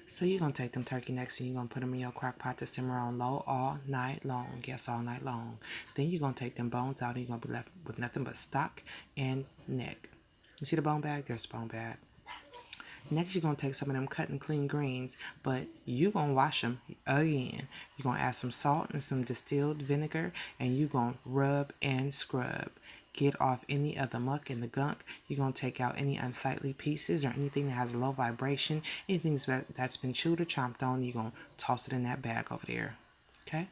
So you're going to take them turkey necks and you're going to put them in your crock pot to simmer on low all night long. Yes, all night long. Then you're going to take them bones out and you're going to be left with nothing but stock and neck. You see the bone bag? There's the bone bag. Next, you're going to take some of them cut and clean greens, but you're going to wash them again. You're going to add some salt and some distilled vinegar, and you're going to rub and scrub. Get off any of the muck and the gunk. You're going to take out any unsightly pieces or anything that has a low vibration, anything that's been chewed or chomped on. You're going to toss it in that bag over there. Okay?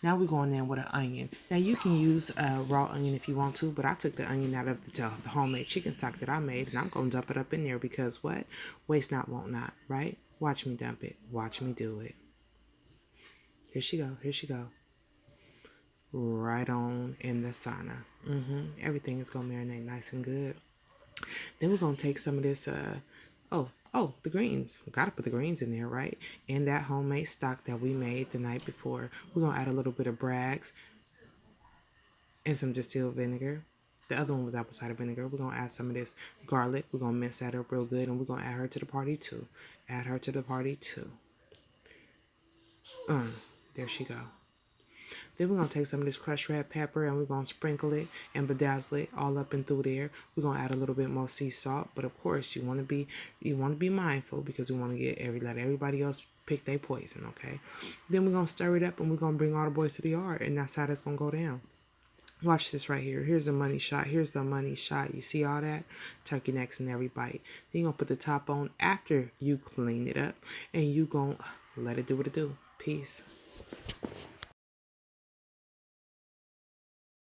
Now we're going in with an onion. Now you can use a raw onion if you want to, but I took the onion out of the homemade chicken stock that I made, and I'm going to dump it up in there because what? Waste not, want not, right? Watch me dump it. Watch me do it. Here she go. Here she go. Right on in the sauna. Everything is going to marinate nice and good. Then we're going to take some of this, the greens. We got to put the greens in there, right? And that homemade stock that we made the night before. We're going to add a little bit of Bragg's and some distilled vinegar. The other one was apple cider vinegar. We're going to add some of this garlic. We're going to mince that up real good, and we're going to add her to the party too. Add her to the party too. There she go. Then we're going to take some of this crushed red pepper and we're going to sprinkle it and bedazzle it all up and through there. We're going to add a little bit more sea salt, but of course you want to be mindful because we want to let everybody else pick their poison, okay? Then we're going to stir it up and we're going to bring all the boys to the yard, and that's how that's going to go down. Watch this right here. Here's the money shot. Here's the money shot. You see all that? Turkey necks in every bite. Then you're going to put the top on after you clean it up, and you're going to let it do what it do. Peace.